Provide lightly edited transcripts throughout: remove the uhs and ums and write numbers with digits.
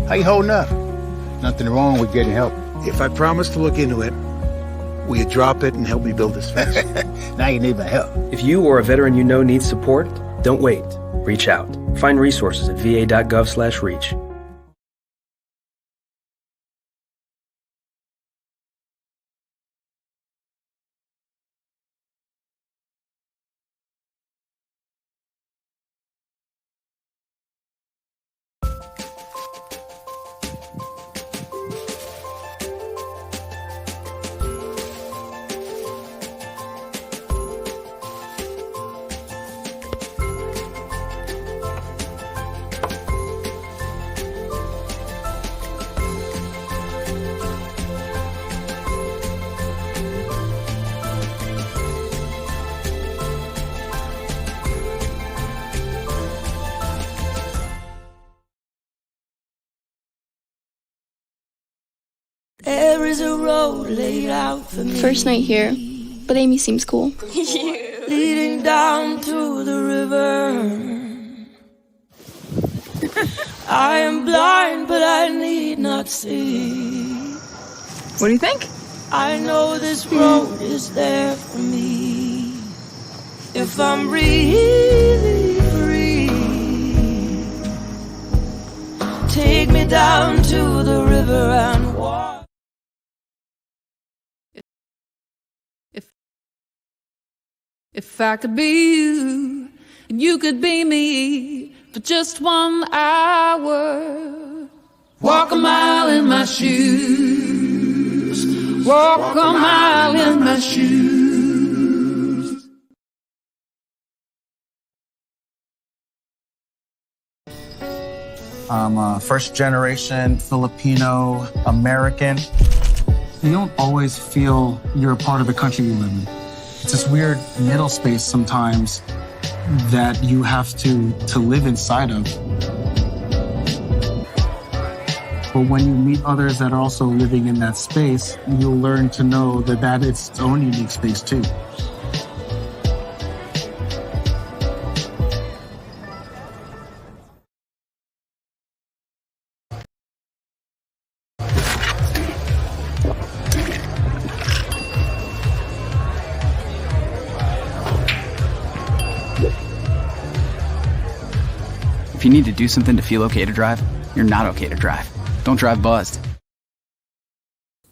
How you holding up? Nothing wrong with getting help. If I promise to look into it, will you drop it and help me build this fence? Now you need my help. If you or a veteran you know needs support, don't wait. Reach out. Find resources at va.gov/reach. There is a road laid out for me. First night here, but Amy seems cool. Leading down to the river. I am blind, but I need not see. What do you think? I know this road is there for me. If I'm really free, take me down to the river and walk. If I could be you, and you could be me for just 1 hour. Walk a mile in my shoes. Walk a mile in my shoes. I'm a first-generation Filipino American. You don't always feel you're a part of the country you live in. It's this weird middle space sometimes that you have to live inside of. But when you meet others that are also living in that space, you'll learn to know that it's its own unique space too. If you need to do something to feel okay to drive, you're not okay to drive. Don't drive buzzed.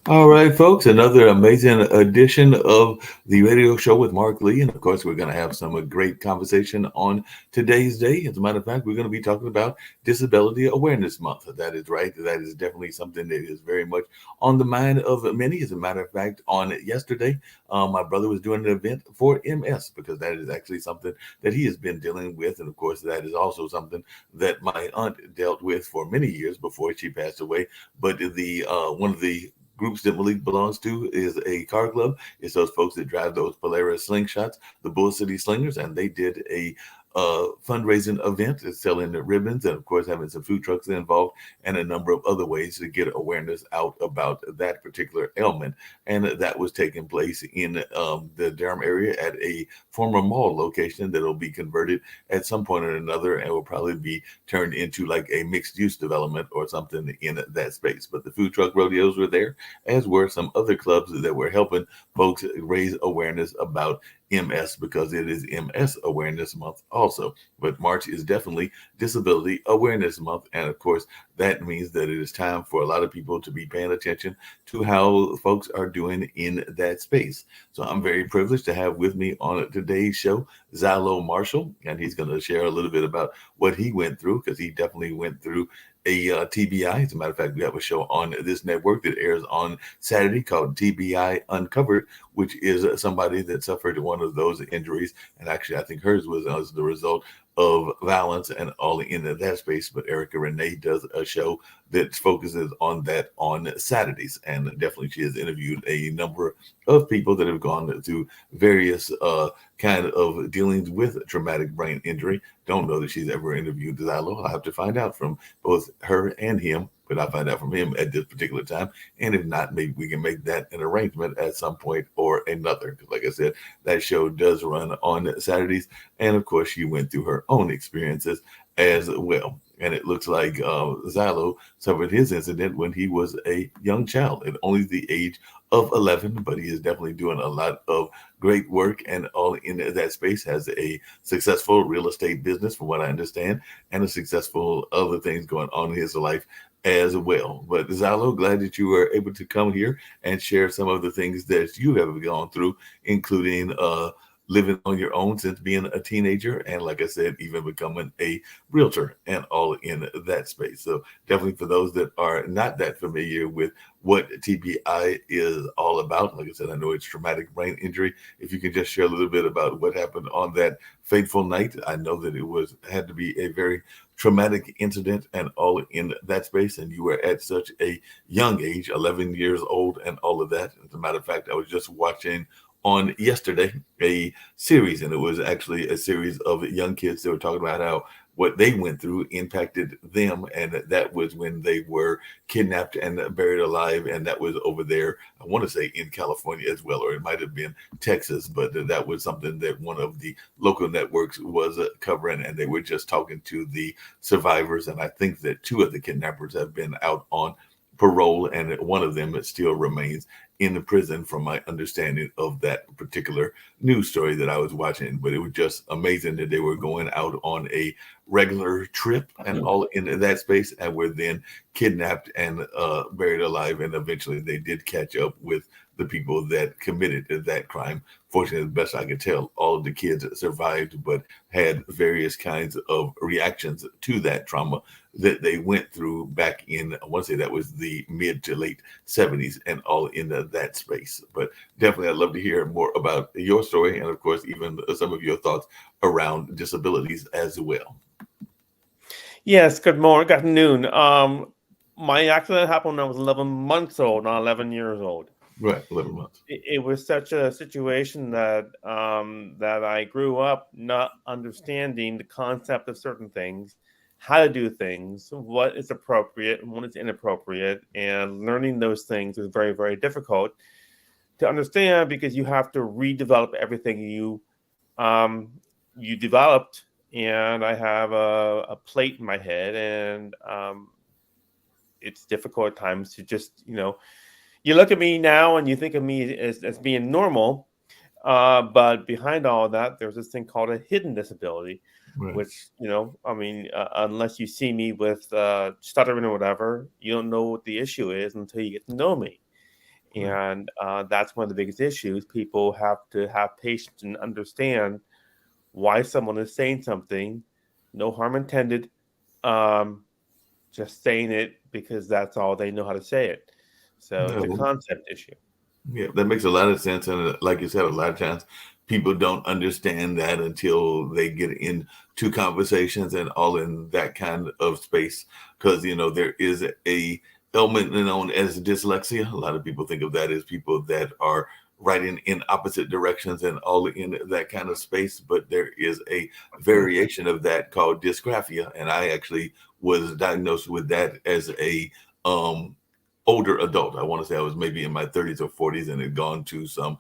All right, folks, another amazing edition of the radio show with Mark Lee. And of course, we're going to have some great conversation on today's day. As a matter of fact, we're going to be talking about Disability Awareness Month. That is right. That is definitely something that is very much on the mind of many. As a matter of fact, on yesterday, my brother was doing an event for MS because that is actually something that he has been dealing with. And of course, that is also something that my aunt dealt with for many years before she passed away. But the one of the groups that Malik belongs to is a car club. It's those folks that drive those Polaris slingshots, the Bull City Slingers, and they did a fundraising event, selling the ribbons, and of course having some food trucks involved, and a number of other ways to get awareness out about that particular ailment. And that was taking place in the Durham area at a former mall location that will be converted at some point or another, and will probably be turned into like a mixed use development or something in that space. But the food truck rodeos were there, as were some other clubs that were helping folks raise awareness about MS, because it is MS Awareness Month also. But March is definitely Disability Awareness Month. And of course, that means that it is time for a lot of people to be paying attention to how folks are doing in that space. So I'm very privileged to have with me on today's show, Zilo Marshall, and he's going to share a little bit about what he went through, because he definitely went through a TBI. As a matter of fact, we have a show on this network that airs on Saturday called TBI Uncovered, which is somebody that suffered one of those injuries. And actually, I think hers was as the result of violence and all in that space. But Erica Renee does a show that focuses on that on Saturdays. And definitely she has interviewed a number of people that have gone through various kind of dealings with traumatic brain injury. Don't know that she's ever interviewed Zilo. I'll have to find out from both her and him, but I'll find out from him at this particular time. And if not, maybe we can make that an arrangement at some point or another. Because like I said, that show does run on Saturdays. And of course, she went through her own experiences as well. And it looks like Xylo suffered his incident when he was a young child at only the age of 11, but he is definitely doing a lot of great work and all in that space. Has a successful real estate business, from what I understand, and a successful other things going on in his life as well. But Xylo, glad that you were able to come here and share some of the things that you have gone through, including living on your own since being a teenager, and like I said, even becoming a realtor and all in that space. So definitely for those that are not that familiar with what TBI is all about, like I said, I know it's traumatic brain injury. If you could just share a little bit about what happened on that fateful night. I know that it had to be a very traumatic incident and all in that space, and you were at such a young age, 11 years old, and all of that. As a matter of fact, I was just watching on yesterday a series, and it was actually a series of young kids that were talking about how what they went through impacted them, and that was when they were kidnapped and buried alive, and that was over there, I want to say in California as well, or it might have been Texas, but that was something that one of the local networks was covering, and they were just talking to the survivors, and I think that two of the kidnappers have been out on parole, and one of them still remains in the prison, from my understanding of that particular news story that I was watching. But it was just amazing that they were going out on a regular trip and all in that space, and were then kidnapped and buried alive, and eventually they did catch up with the people that committed that crime. Fortunately, the best I could tell, all of the kids survived, but had various kinds of reactions to that trauma that they went through back in, I want to say that was the mid to late 70s, and all in that space. But definitely, I'd love to hear more about your story, and of course, even some of your thoughts around disabilities as well. Yes, good morning, good afternoon. My accident happened when I was 11 months old, not 11 years old. Right, 11 months. It was such a situation that that I grew up not understanding the concept of certain things, how to do things, what is appropriate and what is inappropriate, and learning those things was very, very difficult to understand, because you have to redevelop everything you developed. And I have a plate in my head, and it's difficult at times to just, you look at me now and you think of me as being normal, but behind all of that, there's this thing called a hidden disability, Right. which, unless you see me with stuttering or whatever, you don't know what the issue is until you get to know me. Right. And that's one of the biggest issues. People have to have patience and understand why someone is saying something, no harm intended, just saying it because that's all they know how to say it. So it's a No. concept issue. Yeah, that makes a lot of sense. And like you said, a lot of times people don't understand that until they get into conversations and all in that kind of space. Because, there is a element known as dyslexia. A lot of people think of that as people that are writing in opposite directions and all in that kind of space. But there is a variation of that called dysgraphia. And I actually was diagnosed with that as a older adult. I want to say I was maybe in my 30s or 40s, and had gone to some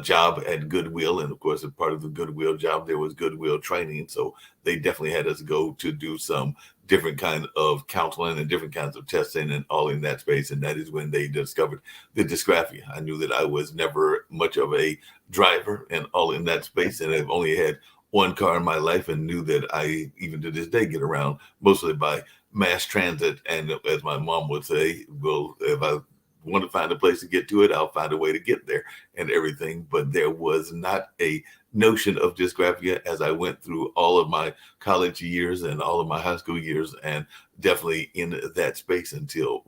job at Goodwill. And of course, as part of the Goodwill job, there was Goodwill training. So they definitely had us go to do some different kind of counseling and different kinds of testing and all in that space. And that is when they discovered the dysgraphia. I knew that I was never much of a driver and all in that space. And I've only had one car in my life, and knew that I, even to this day, get around mostly by mass transit. And as my mom would say, well, if I want to find a place to get to it, I'll find a way to get there and everything. But there was not a notion of dysgraphia as I went through all of my college years and all of my high school years, and definitely in that space until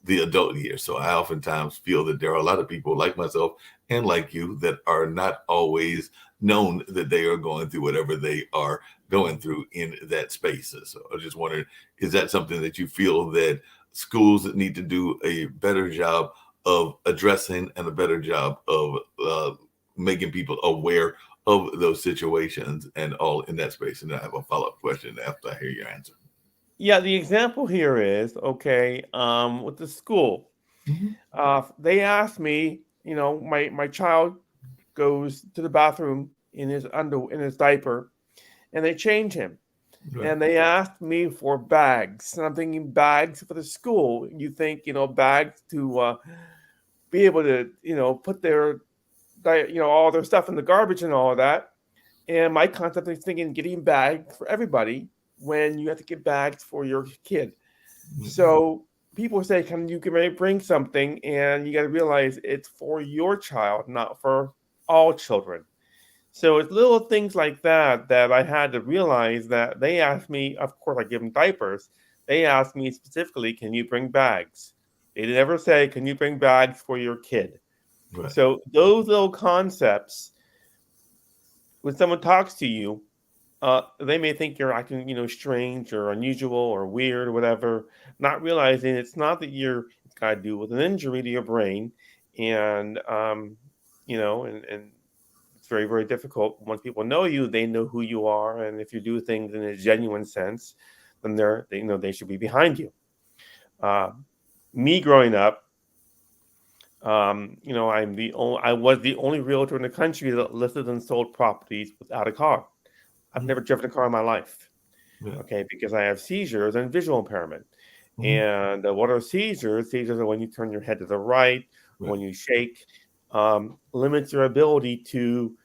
the adult years. So I oftentimes feel that there are a lot of people like myself and like you that are not always known that they are going through whatever they are going through in that space. So I just wondered, is that something that you feel that schools need to do a better job of addressing, and a better job of making people aware of those situations and all in that space? And I have a follow-up question after I hear your answer. Yeah, the example here is, okay, with the school. They asked me, my child goes to the bathroom in his diaper, and they change him. Right. and they asked me for bags. And I'm thinking bags for the school. You think, bags to be able to, put their, all their stuff in the garbage and all of that. And my concept is thinking getting bags for everybody when you have to get bags for your kid. So people say, can you bring something? And you got to realize it's for your child, not for all children. So it's little things like that that I had to realize that they asked me, of course, I give them diapers. They asked me specifically, can you bring bags? They never say, can you bring bags for your kid? Right. So those little concepts, when someone talks to you, they may think you're acting, strange or unusual or weird or whatever, not realizing it's not that it's got to do with an injury to your brain. And, and it's very, very difficult. Once people know you, they know who you are. And if you do things in a genuine sense, then they should be behind you. Uh, Me growing up, I was the only realtor in the country that listed and sold properties without a car. I've never driven a car in my life. Yeah. Okay, because I have seizures and visual impairment. And what are seizures? Seizures are when you turn your head to the right, or when you shake, limits your ability to,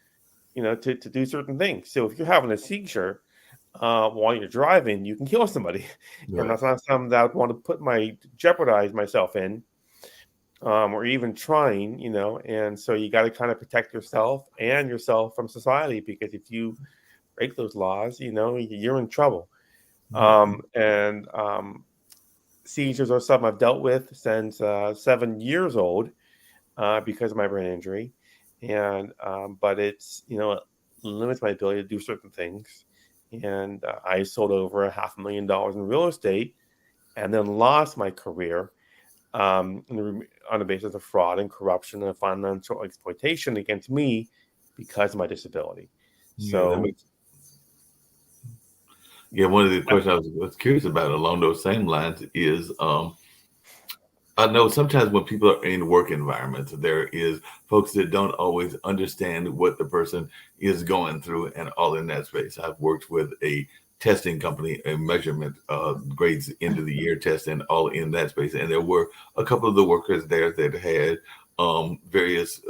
to do certain things. So if you're having a seizure while you're driving, you can kill somebody, and that's not something that I would want to jeopardize myself in, or even trying, And so you got to kind of protect yourself and yourself from society, because if you break those laws, you're in trouble. And seizures are something I've dealt with since 7 years old because of my brain injury, and but it's it limits my ability to do certain things. And I sold over $500,000 in real estate, and then lost my career on the basis of fraud and corruption and financial exploitation against me because of my disability. Yeah, that So makes. Yeah, one of the questions I was curious about along those same lines is, I know sometimes when people are in work environments, there is folks that don't always understand what the person is going through and all in that space. I've worked with a testing company, a measurement grades end of the year test and all in that space. And there were a couple of the workers there that had various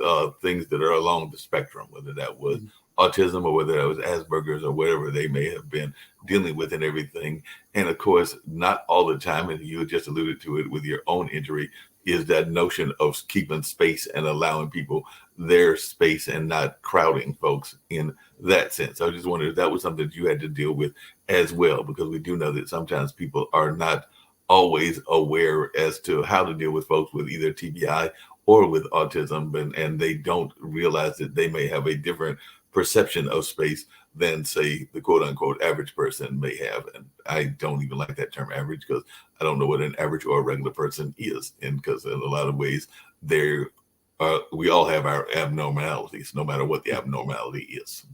things that are along the spectrum, whether that was autism or whether that was Asperger's or whatever they may have been dealing with and everything. And of course, not all the time, and you just alluded to it with your own injury, is that notion of keeping space and allowing people their space and not crowding folks in that sense. I just wondered if that was something that you had to deal with as well, because we do know that sometimes people are not always aware as to how to deal with folks with either TBI or with autism, and they don't realize that they may have a different perception of space than, say, the quote unquote average person may have. And I don't even like that term average, because I don't know what an average or a regular person is. And because in a lot of ways, we all have our abnormalities, no matter what the abnormality is.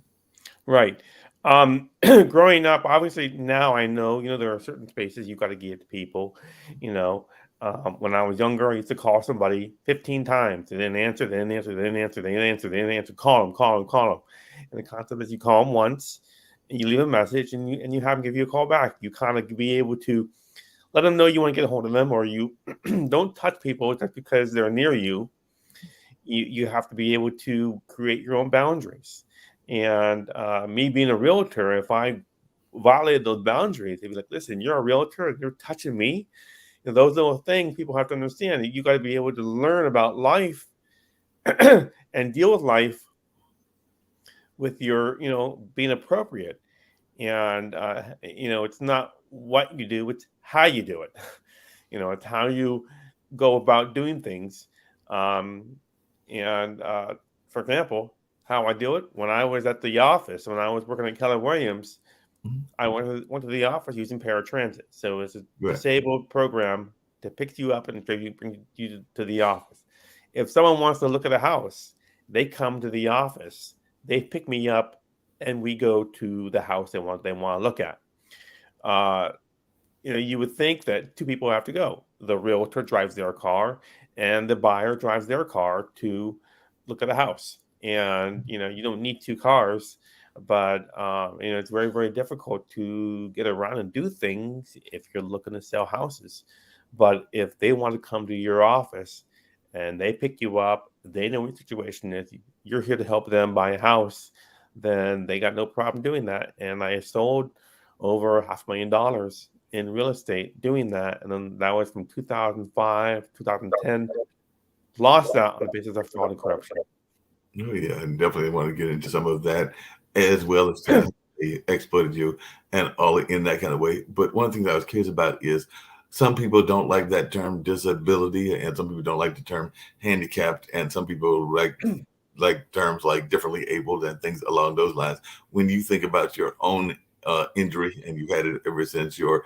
right. Growing up, obviously now I know, there are certain spaces you got to give to people. You know, when I was younger, I used to call somebody 15 times. They didn't answer, they didn't answer, they didn't answer, they didn't answer, they didn't answer. Call them, call them, call them. And the concept is you call them once, and you leave a message, and you have them give you a call back. You kind of be able to let them know you want to get a hold of them, or you don't touch people just because they're near you. You have to be able to create your own boundaries. And me being a realtor, if I violated those boundaries, they'd be like, listen, you're a realtor and you're touching me. Those little things people have to understand. You got to be able to learn about life and deal with life with your, being appropriate. And, it's not what you do, it's how you do it. It's how you go about doing things. Um, and For example, how I do it, when I was at the office, when I was working at Keller Williams, I went to the office using paratransit. So it's a disabled program to pick you up and bring you to the office. If someone wants to look at a house, they come to the office, they pick me up, and we go to the house they want to look at. You would think that two people have to go. The realtor drives their car, and the buyer drives their car to look at a house. And you don't need two cars. But it's very, very difficult to get around and do things if you're looking to sell houses. But if they want to come to your office and they pick you up, they know what your situation is, you're here to help them buy a house, then they got no problem doing that. And I sold over $500,000 in real estate doing that. And then that was from 2005, 2010. Lost that on the basis of fraud and corruption. Oh yeah, and definitely want to get into some of that as well as to how they exploited you and all in that kind of way. But one thing that I was curious about is some people don't like that term disability, and some people don't like the term handicapped, and some people like terms like differently abled and things along those lines. When you think about your own injury, and you've had it ever since your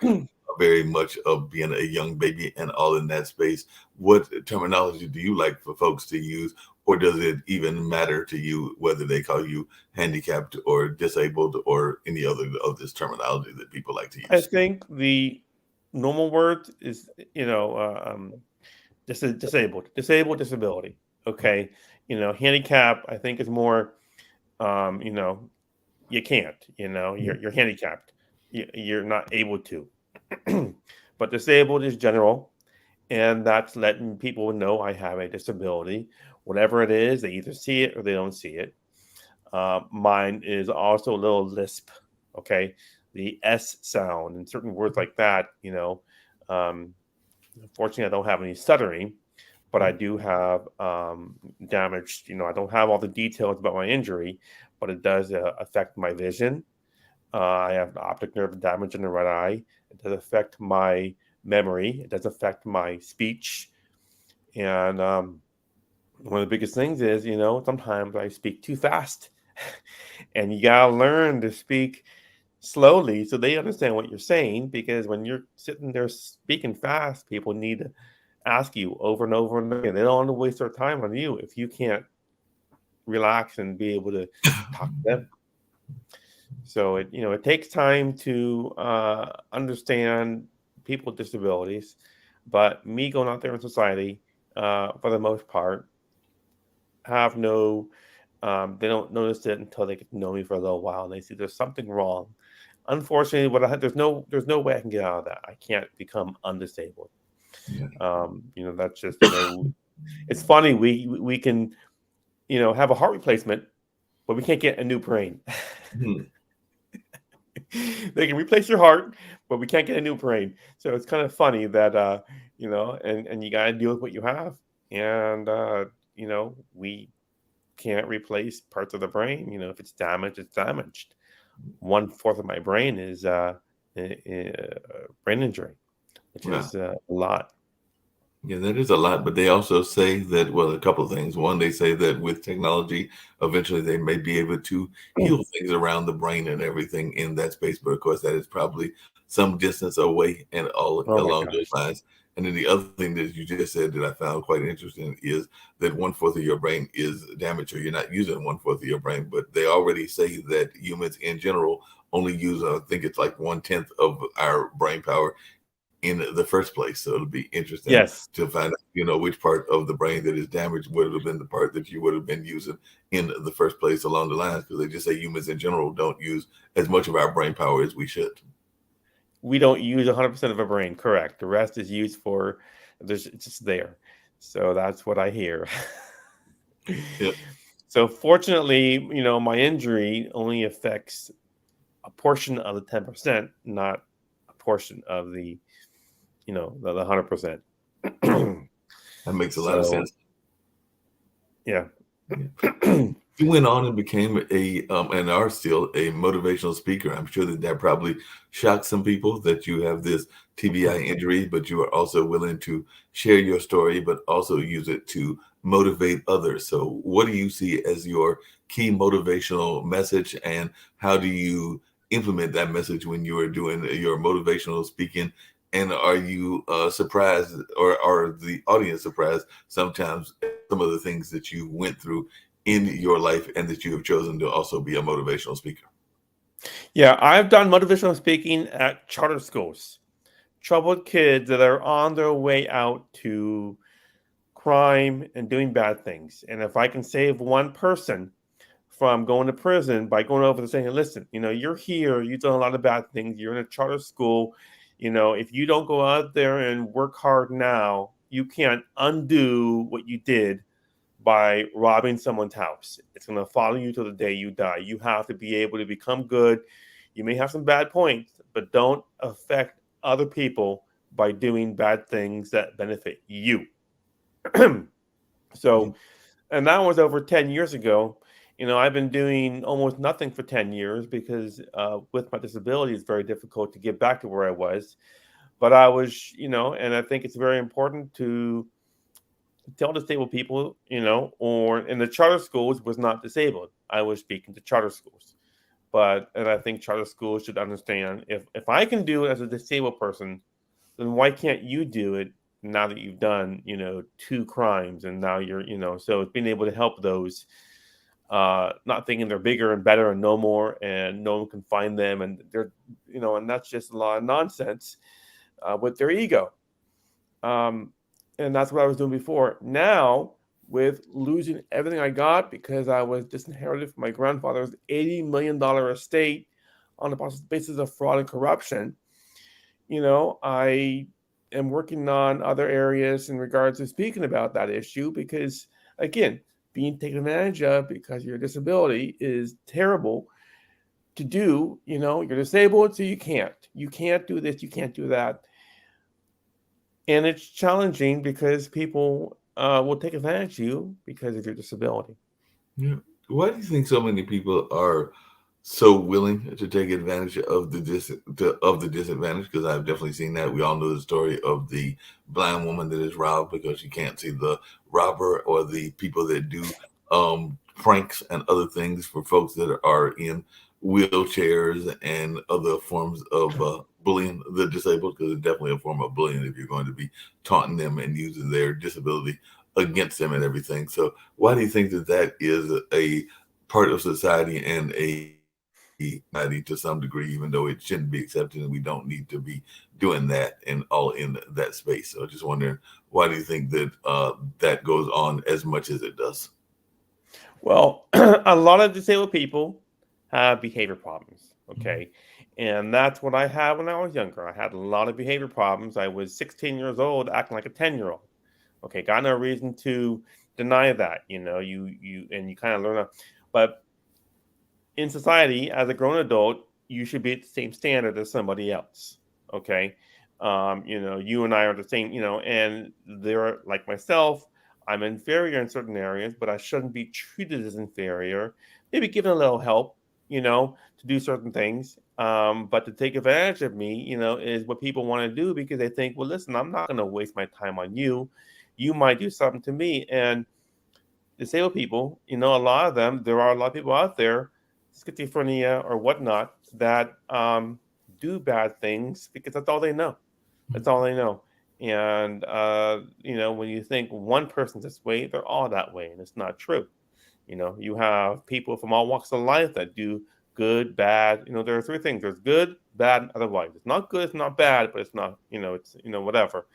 very much of being a young baby and all in that space, what terminology do you like for folks to use, or does it even matter to you whether they call you handicapped or disabled or any other of this terminology that people like to I use? think the normal word is, disability. Okay. Handicap, I think is more, you can't, you're handicapped. You're not able to. But disabled is general, and that's letting people know I have a disability. Whatever it is, they either see it or they don't see it. Mine is also a little lisp. Okay, the S sound and certain words like that. Unfortunately, I don't have any stuttering, but I do have damaged. I don't have all the details about my injury, but it does affect my vision. I have optic nerve damage in the right eye. It does affect my memory. It does affect my speech. And one of the biggest things is, sometimes I speak too fast. And you got to learn to speak slowly so they understand what you're saying. Because when you're sitting there speaking fast, people need to ask you over and over and again. They don't want to waste their time on you if you can't relax and be able to talk to them. So it takes time to understand people with disabilities, but me going out there in society, for the most part, have no. They don't notice it until they get to know me for a little while, and they see there's something wrong. Unfortunately, there's no way I can get out of that. I can't become undisabled. That's just it's funny. We can have a heart replacement, but we can't get a new brain. They can replace your heart, but we can't get a new brain. So it's kind of funny that and you got to deal with what you have, and we can't replace parts of the brain. If it's damaged, it's damaged. 1/4 of my brain is brain injury, which is a lot. Yeah, that is a lot, but they also say that, well, a couple of things. One, they say that with technology, eventually they may be able to heal things around the brain and everything in that space. But of course, that is probably some distance away and all Oh my along those gosh. lines. And then the other thing that you just said that I found quite interesting is that 1/4 of your brain is damaged, or you're not using 1/4 of your brain. But they already say that humans in general only use, I think it's like 1/10 of our brain power in the first place. So it'll be interesting Yes. to find out, which part of the brain that is damaged would have been the part that you would have been using in the first place along the lines, because they just say humans in general don't use as much of our brain power as we should. We don't use 100% of our brain, correct. The rest is used for, it's just there. So that's what I hear. Yeah. So fortunately, my injury only affects a portion of the 10%, not a portion of the 100%. That makes a lot of sense. Yeah. You went on and became and are still a motivational speaker. I'm sure that probably shocked some people that you have this TBI injury, but you are also willing to share your story, but also use it to motivate others. So what do you see as your key motivational message, and how do you implement that message when you are doing your motivational speaking? And are you surprised, or are the audience surprised sometimes at some of the things that you went through in your life and that you have chosen to also be a motivational speaker? Yeah, I've done motivational speaking at charter schools. Troubled kids that are on their way out to crime and doing bad things. And if I can save one person from going to prison by going over and saying, listen, you're here, you've done a lot of bad things, you're in a charter school. If you don't go out there and work hard now, you can't undo what you did by robbing someone's house. It's going to follow you till the day you die. You have to be able to become good. You may have some bad points, but don't affect other people by doing bad things that benefit you. So, and that was over 10 years ago. I've been doing almost nothing for 10 years because with my disability, it's very difficult to get back to where I was. But I was, and I think it's very important to tell disabled people, or in the charter schools was not disabled. I was speaking to charter schools. And I think charter schools should understand if I can do it as a disabled person, then why can't you do it now that you've done, 2 crimes and now you're, so it's being able to help those not thinking they're bigger and better and no more and no one can find them and they're, and that's just a lot of nonsense with their ego. And that's what I was doing before. Now, with losing everything I got because I was disinherited from my grandfather's $80 million estate on the basis of fraud and corruption, I am working on other areas in regards to speaking about that issue because, again, being taken advantage of because of your disability is terrible to do. You're disabled, so you can't. You can't do this, you can't do that. And it's challenging because people will take advantage of you because of your disability. Yeah. Why do you think so many people are so willing to take advantage of the disadvantage? Because I've definitely seen that. We all know the story of the blind woman that is robbed because she can't see the robber, or the people that do pranks and other things for folks that are in wheelchairs and other forms of bullying the disabled, because it's definitely a form of bullying if you're going to be taunting them and using their disability against them and everything. So why do you think that is a part of society and a society to some degree, even though it shouldn't be accepted and we don't need to be doing that and all in that space? So just wondering, why do you think that that goes on as much as it does? Well, a lot of disabled people have behavior problems. Okay. And that's what I had when I was younger. I had a lot of behavior problems. I was 16 years old acting like a 10-year-old. Okay. Got no reason to deny that. You kind of learn. But in society, as a grown adult, you should be at the same standard as somebody else. Okay. You and I are the same, and they're like myself. I'm inferior in certain areas, but I shouldn't be treated as inferior. Maybe given a little help, to do certain things. But to take advantage of me, is what people want to do because they think, well, listen, I'm not going to waste my time on you. You might do something to me. And disabled people, there are a lot of people out there, schizophrenia or whatnot, that do bad things because that's all they know. That's all they know. And, when you think one person's this way, they're all that way. And it's not true. You have people from all walks of life that do good, bad. There are 3 things. There's good, bad, and otherwise. It's not good, it's not bad, but it's not, it's, whatever.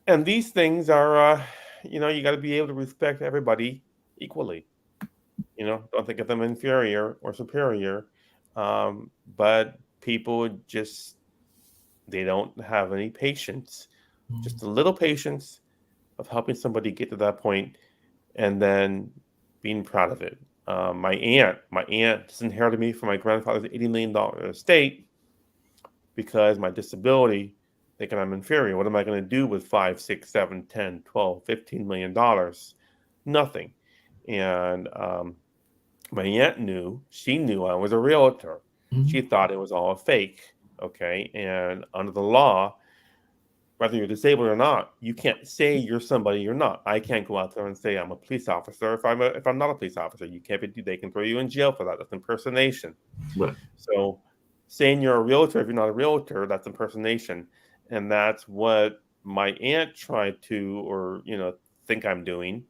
And these things are, you got to be able to respect everybody equally. Don't think of them inferior or superior. But people just, they don't have any patience, just a little patience of helping somebody get to that point and then being proud of it. My aunt disinherited me from my grandfather's $80 million estate because my disability, thinking I'm inferior. What am I going to do with 5, 6, 7, 10, 12, $15 million? Nothing. And my aunt knew I was a realtor. She thought it was all a fake. Okay. And under the law, whether you're disabled or not, you can't say you're somebody you're not. I can't go out there and say I'm a police officer if I'm not a police officer. You can't be. They can throw you in jail for that. That's impersonation. Right. So saying you're a realtor if you're not a realtor, that's impersonation, and that's what my aunt tried to, or think I'm doing.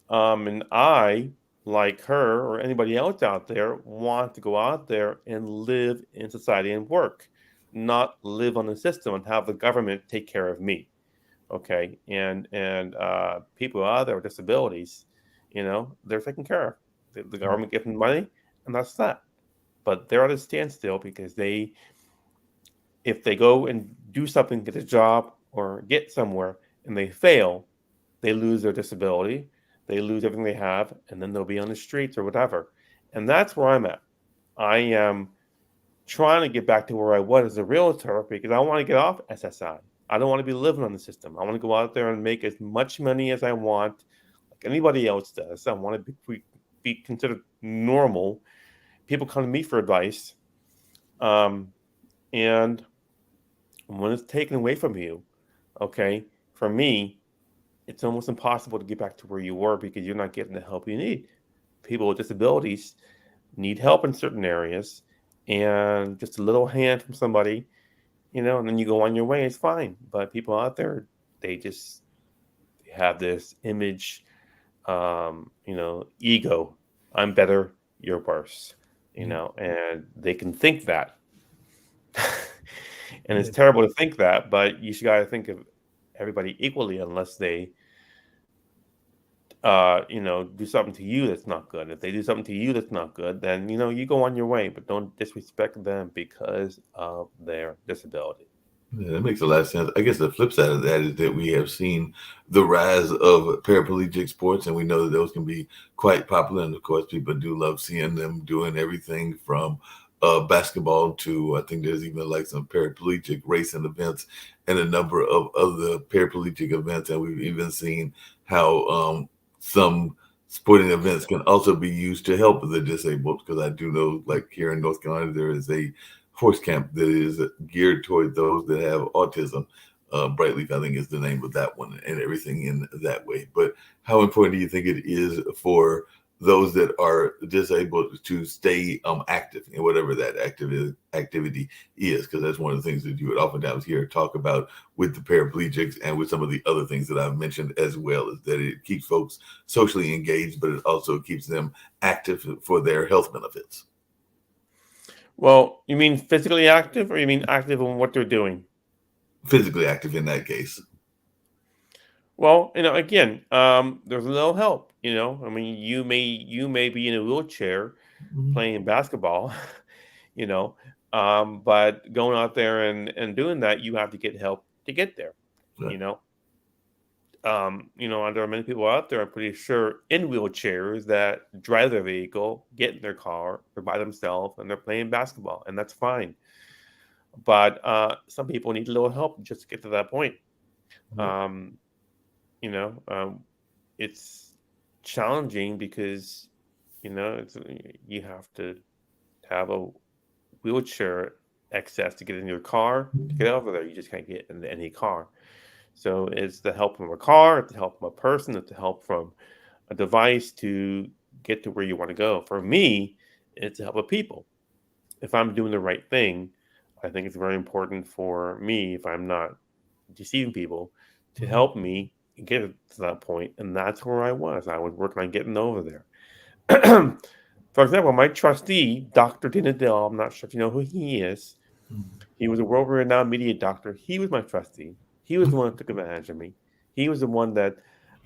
And I, like her or anybody else out there, want to go out there and live in society and work, not live on the system and have the government take care of me. Okay. And people out there with disabilities, they're taken care of. The government gives them money, and that's that. But they're at a standstill because if they go and do something, get a job or get somewhere, and they fail, they lose their disability, they lose everything they have, and then they'll be on the streets or whatever. And that's where I'm at. I am trying to get back to where I was as a realtor because I want to get off SSI. I don't want to be living on the system. I want to go out there and make as much money as I want, like anybody else does. I want to be considered normal. People come to me for advice. And when it's taken away from you, okay, for me, it's almost impossible to get back to where you were because you're not getting the help you need. People with disabilities need help in certain areas, and just a little hand from somebody, and then you go on your way, it's fine. But people out there, they just have this image, ego. I'm better, you're worse, and they can think that. And it's terrible to think that, but you got to think of everybody equally unless they do something to you that's not good. If they do something to you that's not good, then you go on your way, but don't disrespect them because of their disability. Yeah, that makes a lot of sense. I guess the flip side of that is that we have seen the rise of paraplegic sports, and we know that those can be quite popular. And of course, people do love seeing them doing everything from basketball to, I think there's even like some paraplegic racing events and a number of other paraplegic events. And we've even seen how some sporting events can also be used to help the disabled. Because I do know, like here in North Carolina, there is a horse camp that is geared toward those that have autism. Brightleaf, I think, is the name of that one, and everything in that way. But how important do you think it is for those that are disabled to stay active in whatever that activity is? Because that's one of the things that you would oftentimes hear talk about with the paraplegics and with some of the other things that I've mentioned as well, is that it keeps folks socially engaged, but it also keeps them active for their health benefits. Well, you mean physically active, or you mean active in what they're doing? Physically active in that case. Well, again, there's a little help. I mean, you may be in a wheelchair playing basketball, but going out there and doing that, you have to get help to get there. Right. There are many people out there, I'm pretty sure, in wheelchairs that drive their vehicle, get in their car, they're by themselves, and they're playing basketball, and that's fine. But some people need a little help just to get to that point. Um, it's challenging because, you have to have a wheelchair access to get in your car to get over there. You just can't get into any car. So it's the help from a car, it's the help from a person, it's the help from a device to get to where you want to go. For me, it's the help of people. If I'm doing the right thing, I think it's very important for me, if I'm not deceiving people, to help me get to that point. And that's where I was. I was working on getting over there. For example, my trustee, Dr. Dinadell, I'm not sure if you know who he is. He was a world-renowned media doctor. He was my trustee. He was the one that took advantage of me. He was the one that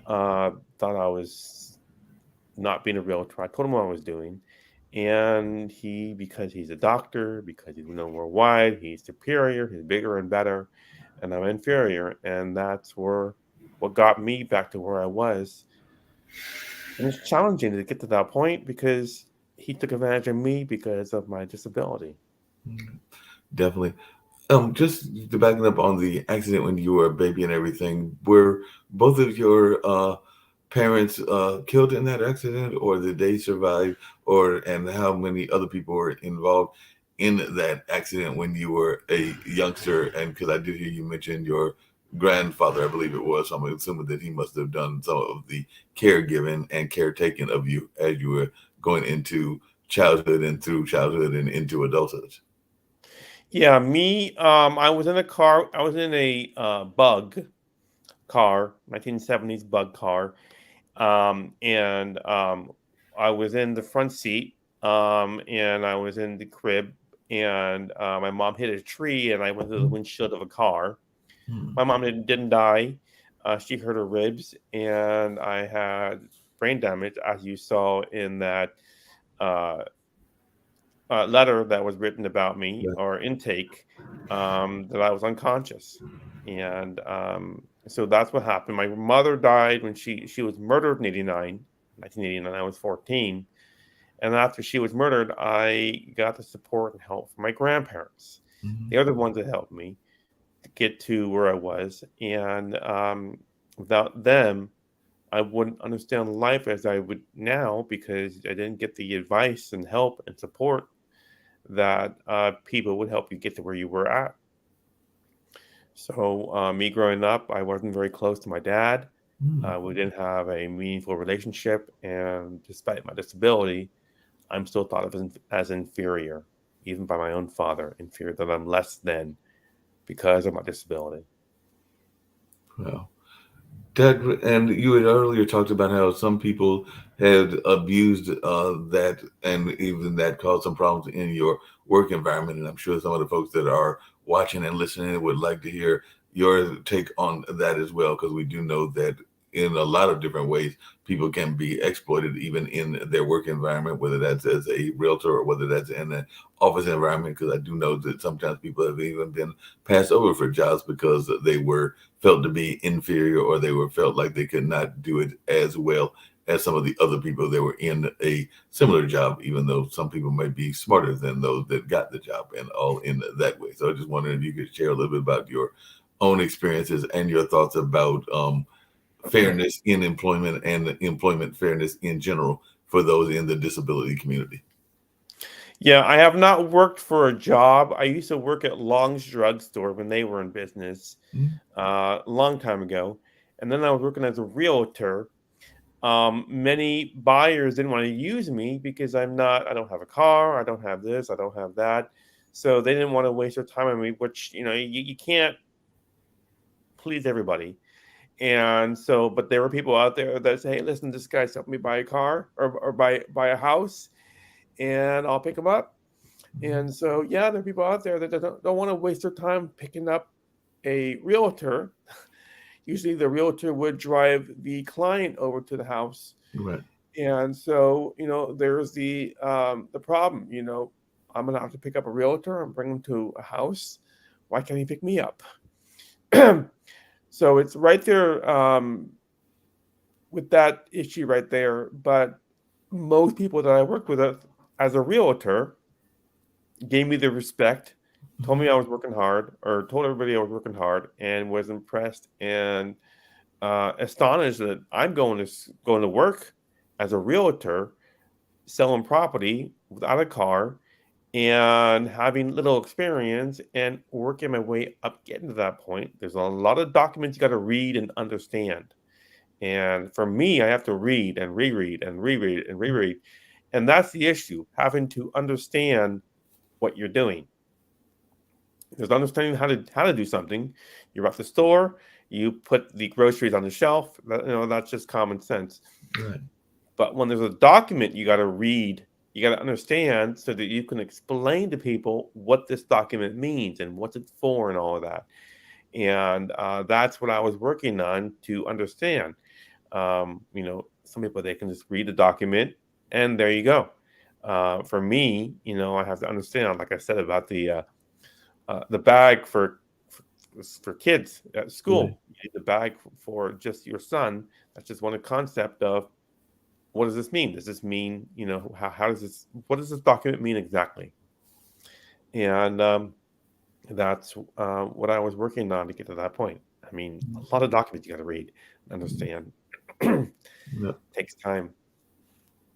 thought I was not being a realtor. I told him what I was doing. And because he's a doctor, because he's known worldwide, he's superior, he's bigger and better, and I'm inferior. And that's what got me back to where I was. And it's challenging to get to that point because he took advantage of me because of my disability. Definitely. Just to backing up on the accident when you were a baby and everything, were both of your parents killed in that accident, or did they survive, and how many other people were involved in that accident when you were a youngster? And because I did hear you mention your grandfather, I believe it was, so I'm assuming that he must have done some of the caregiving and caretaking of you as you were going into childhood and through childhood and into adulthood. Yeah, me, I was in a car. I was in a bug car, 1970s bug car. And I was in the front seat, and I was in the crib, and my mom hit a tree, and I went through the windshield of a car. My mom didn't die. She hurt her ribs, and I had brain damage, as you saw in that uh, letter that was written about me or intake, that I was unconscious. And so that's what happened. My mother died when she was murdered in 1989. I was 14. And after she was murdered, I got the support and help from my grandparents. They're the ones that helped me to get to where I was. And without them, I wouldn't understand life as I would now, because I didn't get the advice and help and support that people would help you get to where you were at. So me growing up, I wasn't very close to my dad. We didn't have a meaningful relationship. And despite my disability, I'm still thought of as inferior, even by my own father, inferior, that I'm less than because of my disability. Well, that, and you had earlier talked about how some people had abused that, and even that caused some problems in your work environment. And I'm sure some of the folks that are watching and listening would like to hear your take on that as well, because we do know that in a lot of different ways, people can be exploited even in their work environment, whether that's as a realtor or whether that's in an office environment. Because I do know that sometimes people have even been passed over for jobs because they were felt to be inferior, or they were felt like they could not do it as well as some of the other people that were in a similar job, even though some people might be smarter than those that got the job, and all in that way. So I just wondered if you could share a little bit about your own experiences and your thoughts about fairness in employment and employment fairness in general for those in the disability community. Yeah, I have not worked for a job. I used to work at Long's drugstore when they were in business a long time ago. And then I was working as a realtor. Many buyers didn't want to use me because I don't have a car, I don't have this, I don't have that. So they didn't want to waste their time on me, which, you can't please everybody. And so, but there were people out there that say, hey, listen, this guy's helping me buy a car or buy a house, and I'll pick them up. And so, yeah, there are people out there that don't want to waste their time picking up a realtor. Usually the realtor would drive the client over to the house. Right. And so, there's the problem, I'm going to have to pick up a realtor and bring him to a house. Why can't he pick me up? So it's right there with that issue right there. But most people that I worked with as a realtor gave me the respect, told me I was working hard, or told everybody I was working hard, and was impressed and astonished that I'm going to work as a realtor, selling property without a car, and having little experience, and working my way up, getting to that point. There's a lot of documents you got to read and understand. And for me, I have to read and reread and reread and reread. And that's the issue, having to understand what you're doing. There's understanding how to do something. You're at the store, you put the groceries on the shelf. That's just common sense. Right. But when there's a document you got to read, you got to understand so that you can explain to people what this document means and what's it for and all of that. And that's what I was working on to understand. Some people, they can just read the document and there you go. For me, I have to understand, like I said, about the bag for kids at school. Right. You need the bag for just your son. That's just one concept of, what does this mean? Does this mean, what does this document mean exactly? And that's what I was working on to get to that point. I mean, a lot of documents you got to read and understand. Takes time.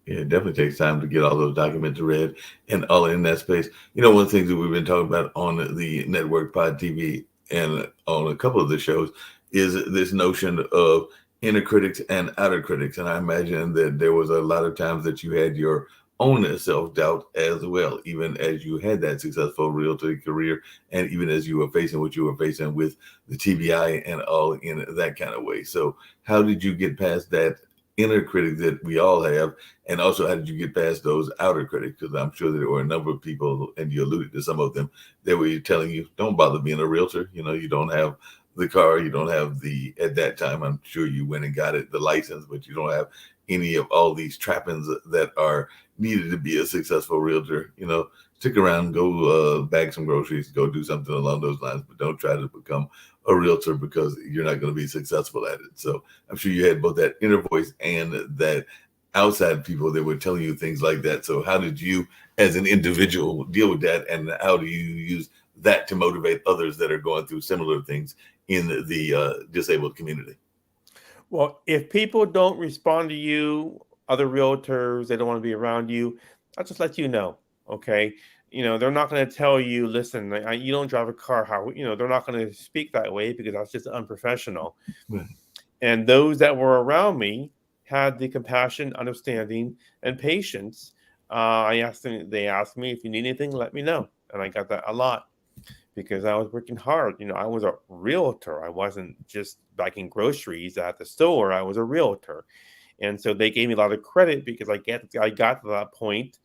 Yeah, it definitely takes time to get all those documents read and all in that space. One of the things that we've been talking about on the network Pod TV and on a couple of the shows is this notion of inner critics and outer critics. And I imagine that there was a lot of times that you had your own self-doubt as well, even as you had that successful realtor career, and even as you were facing what you were facing with the TBI and all in that kind of way. So how did you get past that inner critic that we all have, and also how did you get past those outer critics? Because I'm sure there were a number of people, and you alluded to some of them, that were telling you, don't bother being a realtor. You don't have the car, you don't have at that time, I'm sure you went and got it, the license, but you don't have any of all these trappings that are needed to be a successful realtor. Stick around, go bag some groceries, go do something along those lines, but don't try to become a realtor because you're not going to be successful at it. So I'm sure you had both that inner voice and that outside people that were telling you things like that. So how did you as an individual deal with that, and how do you use that to motivate others that are going through similar things in the disabled community? Well, if people don't respond to you, other realtors, they don't want to be around you, I'll just let you know. Okay. They're not going to tell you, listen, you don't drive a car. They're not going to speak that way because that's just unprofessional. Right. And those that were around me had the compassion, understanding, and patience. They asked me, if you need anything, let me know. And I got that a lot because I was working hard. I was a realtor. I wasn't just bagging groceries at the store. I was a realtor. And so they gave me a lot of credit because I got to that point.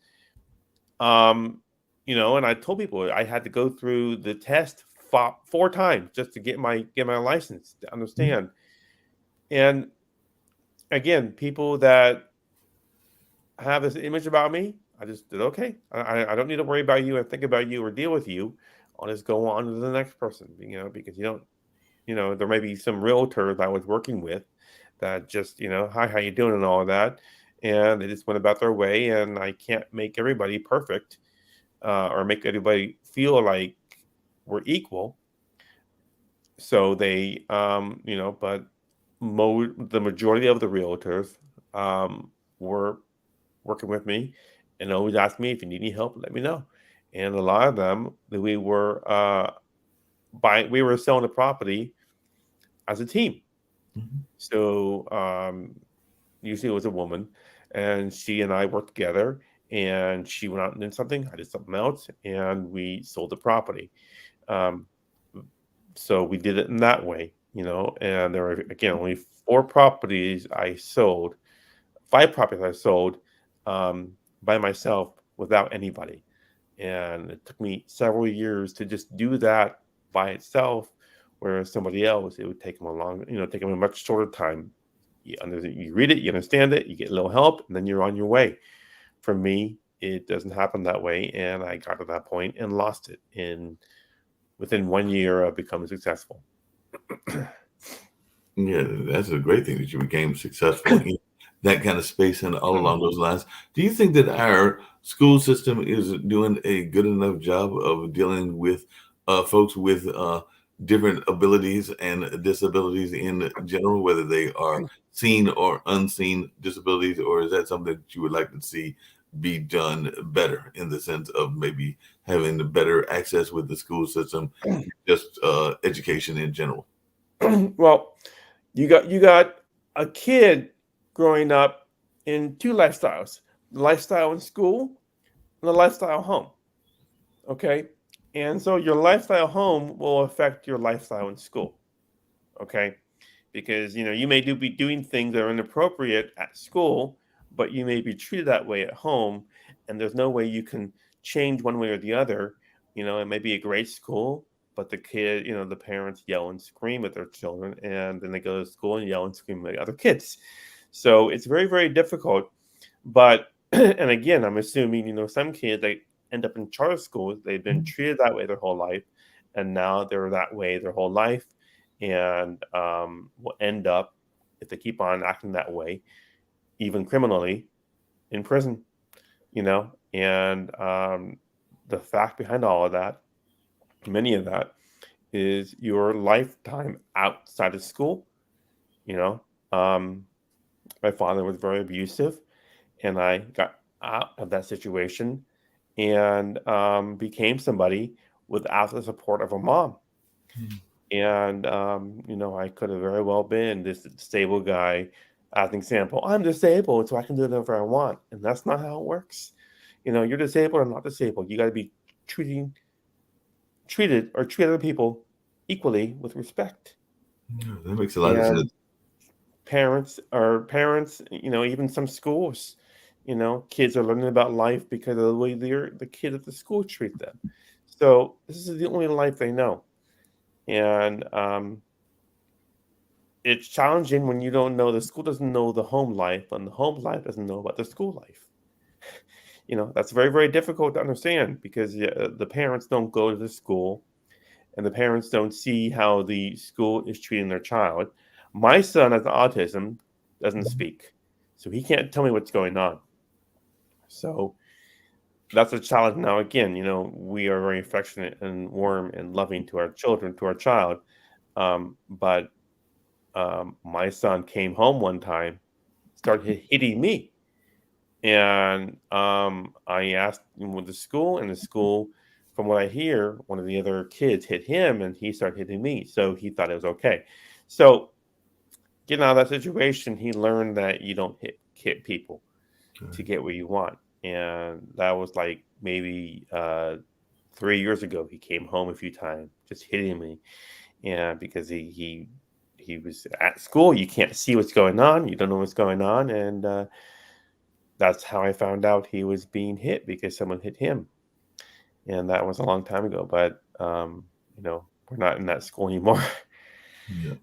And I told people I had to go through the test four times just to get my license to understand. And again, people that have this image about me, I just did okay. I don't need to worry about you and think about you or deal with you. I'll just go on to the next person, because there may be some realtors I was working with that just, hi, how you doing and all of that. And they just went about their way, and I can't make everybody perfect or make everybody feel like we're equal. So they, but the majority of the realtors were working with me and always asked me, if you need any help, let me know. And a lot of them that we were selling the property as a team. Mm-hmm. So usually it was a woman, and she and I worked together, and she went out and did something, I did something else, and we sold the property. So we did it in that way, and there were, again, only 5 properties I sold by myself without anybody. And it took me several years to just do that by itself, whereas somebody else, it would take them take them a much shorter time. You read it, you understand it, you get a little help, and then you're on your way. For me, it doesn't happen that way, and I got to that point and lost it within 1 year of becoming successful. Yeah, that's a great thing that you became successful in that kind of space and all along those lines. Do you think that our school system is doing a good enough job of dealing with folks with different abilities and disabilities in general, whether they are seen or unseen disabilities, or is that something that you would like to see be done better in the sense of maybe having the better access with the school system, just education in general? Well, you got a kid growing up in two lifestyles: the lifestyle in school and the lifestyle home. Okay. And so your lifestyle home will affect your lifestyle in school. Okay. Because you may be doing things that are inappropriate at school, but you may be treated that way at home, and there's no way you can change one way or the other. It may be a great school, but the parents yell and scream at their children, and then they go to school and yell and scream at other kids. So it's very, very difficult. But and again, I'm assuming some kids, they end up in charter schools, they've been treated that way their whole life, and now they're that way their whole life, and will end up, if they keep on acting that way, even criminally, in prison. And the fact behind all of that, many of that, is your lifetime outside of school. My father was very abusive, and I got out of that situation and became somebody without the support of a mom. And I could have very well been this disabled guy. As an example, I'm disabled, so I can do whatever I want, and that's not how it works. You're disabled or not disabled. You got to be treated or treat other people equally with respect. Yeah, that makes a lot of And sense. parents, even some schools, kids are learning about life because of the way the kid at the school treat them. So this is the only life they know. And it's challenging when you don't know, the school doesn't know the home life, and the home life doesn't know about the school life. That's very, very difficult to understand because the parents don't go to the school and the parents don't see how the school is treating their child. My son has autism, doesn't speak, so he can't tell me what's going on. So that's a challenge. Now, again, we are very affectionate and warm and loving to our children, to our child. But my son came home one time, started hitting me. And I asked him with the school, and the school, from what I hear, one of the other kids hit him and he started hitting me. So he thought it was okay. So getting out of that situation, he learned that you don't hit people to get what you want. And that was like maybe 3 years ago. He came home a few times, just hitting me. And because he was at school, you can't see what's going on, you don't know what's going on, and that's how I found out he was being hit, because someone hit him. And that was a long time ago, but we're not in that school anymore. Yeah.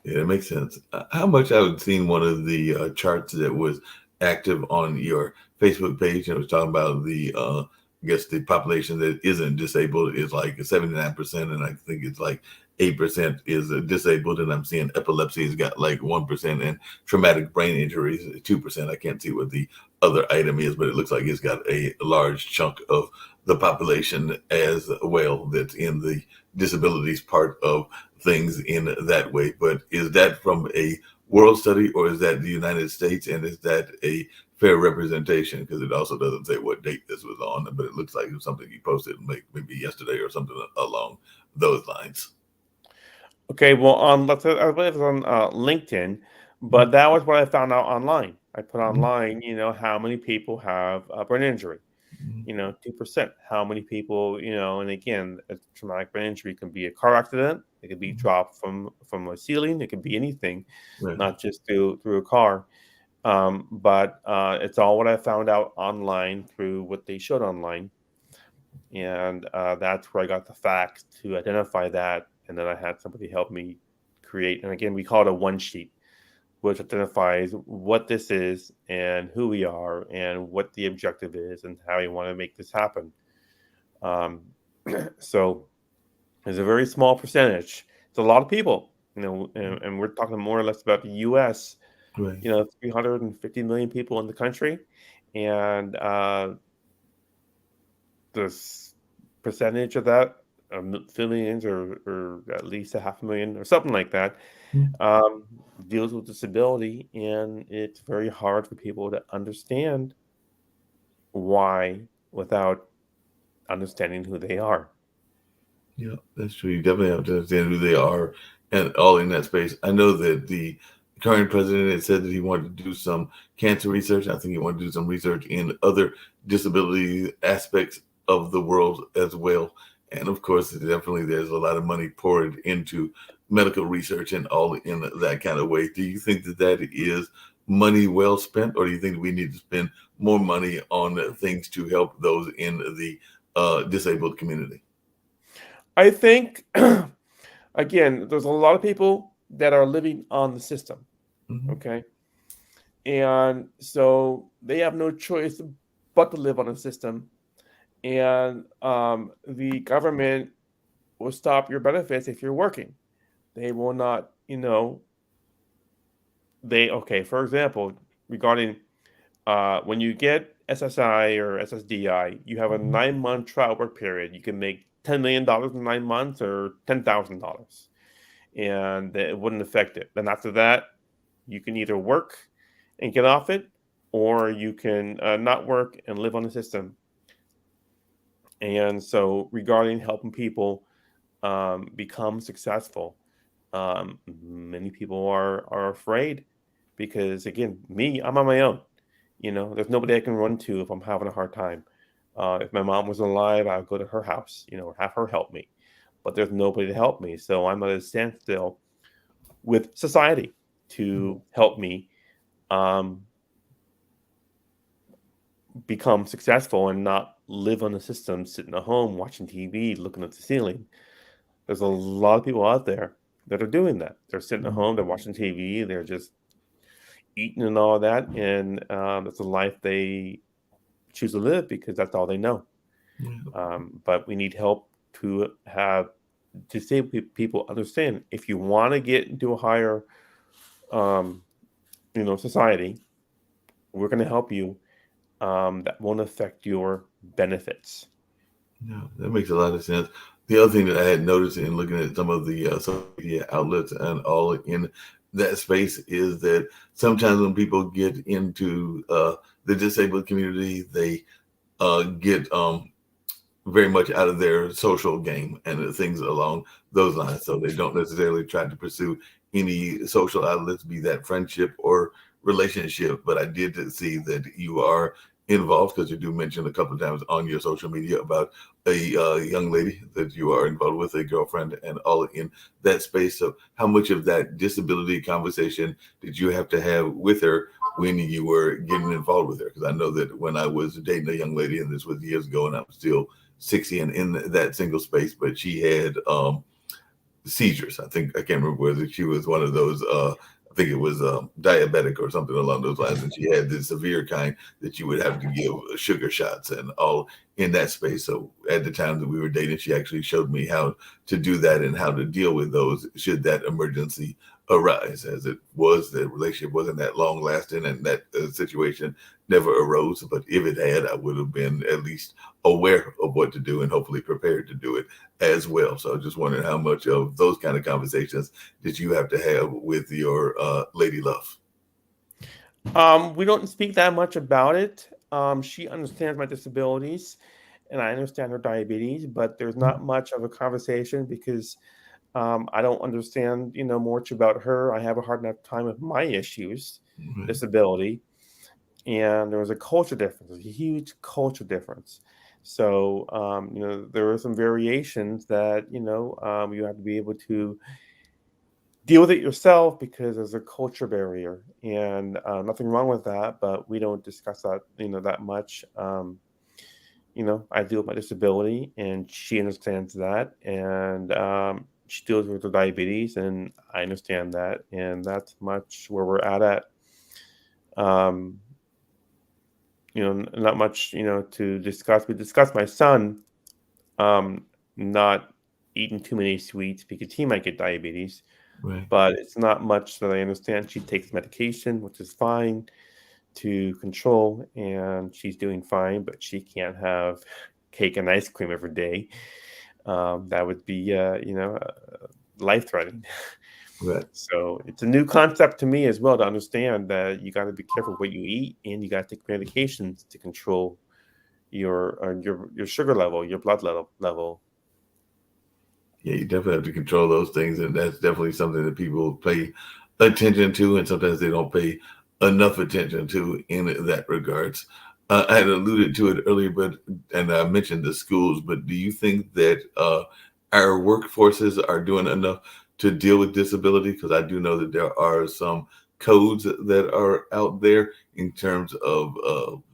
Yeah, it makes sense. How much I had seen one of the charts that was active on your Facebook page, and it was talking about I guess the population that isn't disabled is like 79%, and I think it's like 8% is disabled, and I'm seeing epilepsy has got like 1%, and traumatic brain injuries 2%. I can't see what the other item is, but it looks like it's got a large chunk of the population as well that's in the disabilities part of things in that way. But is that from a world study, or is that the United States, and is that a fair representation? Because it also doesn't say what date this was on, but it looks like it was something you posted maybe yesterday or something along those lines. Okay, well, I believe it was on LinkedIn, but that was what I found out online. I put online, how many people have a brain injury. 2%. How many people, and again, a traumatic brain injury can be a car accident. It could be dropped from a ceiling. It could be anything, Right. not just through a car. But it's all what I found out online through what they showed online. And that's where I got the facts to identify that. And then I had somebody help me create. And again, we call it a one sheet, which identifies what this is and who we are and what the objective is and how we want to make this happen. Um, so it's a very small percentage. It's a lot of people, and we're talking more or less about the U.S. Right. 350 million people in the country, and this percentage of that, millions or at least 500,000 or something like that, deals with disability, and it's very hard for people to understand why without understanding who they are. Yeah, that's true. You definitely have to understand who they are and all in that space. I know that the current president had said that he wanted to do some cancer research. I think he wanted to do some research in other disability aspects of the world as well. And of course, definitely there's a lot of money poured into medical research and all in that kind of way. Do you think that that is money well spent, or do you think we need to spend more money on things to help those in the disabled community? I think, again, there's a lot of people that are living on the system. Okay. And so they have no choice but to live on a system. And the government will stop your benefits if you're working. They will not, for example, regarding when you get SSI or SSDI, you have a 9-month trial work period. You can make $10 million in 9 months or $10,000, and it wouldn't affect it. Then after that, you can either work and get off it, or you can not work and live on the system. And so, regarding helping people become successful, many people are afraid because, again, I'm on my own. There's nobody I can run to if I'm having a hard time. If my mom was alive, I would go to her house, have her help me. But there's nobody to help me, so I'm at a standstill with society to help me become successful and not live on the system, sitting at home watching TV, looking at the ceiling. There's a lot of people out there that are doing that. They're sitting at home, they're watching TV, they're just eating and all that, and it's a life they choose to live because that's all they know. But we need help to have disabled people understand if you want to get into a higher, um, society, we're going to help you. That won't affect your benefits. Yeah, that makes a lot of sense. The other thing that I had noticed in looking at some of the social media outlets and all in that space is that sometimes when people get into the disabled community, they get very much out of their social game and things along those lines. So they don't necessarily try to pursue any social outlets, be that friendship or relationship. But I did see that you are involved because you do mention a couple of times on your social media about a young lady that you are involved with, a girlfriend, and all in that space. So how much of that disability conversation did you have to have with her when you were getting involved with her? Because I know that when I was dating a young lady, and this was years ago, and I'm still 60 and in that single space, but she had seizures. I can't remember whether she was one of those I think it was diabetic or something along those lines, and she had the severe kind that you would have to give sugar shots and all in that space. So at the time that we were dating, she actually showed me how to do that and how to deal with those should that emergency arise. As it was, the relationship wasn't that long lasting, and that situation never arose. But if it had, I would have been at least aware of what to do and hopefully prepared to do it as well. So I was just wondering how much of those kind of conversations did you have to have with your lady love? We don't speak that much about it. She understands my disabilities, and I understand her diabetes, but there's not much of a conversation because I don't understand, much about her. I have a hard enough time with my issues, disability, and there was a culture difference, a huge culture difference. So, there are some variations that, you have to be able to deal with it yourself because there's a culture barrier, and nothing wrong with that, but we don't discuss that, that much. I deal with my disability, and she understands that, and she deals with the diabetes, and I understand that, and that's much where we're at. Um, Not much, to discuss. We discussed my son um, not eating too many sweets because he might get diabetes, Right. but it's not much that I understand. She takes medication, which is fine to control, and she's doing fine, but she can't have cake and ice cream every day. That would be, life threatening. Right. So it's a new concept to me as well to understand that you got to be careful what you eat, and you got to take medications to control your sugar level, your blood level. Yeah, you definitely have to control those things, and that's definitely something that people pay attention to, and sometimes they don't pay enough attention to in that regards. I had alluded to it earlier, and I mentioned the schools, but do you think that our workforces are doing enough to deal with disability? Because I do know that there are some codes that are out there in terms of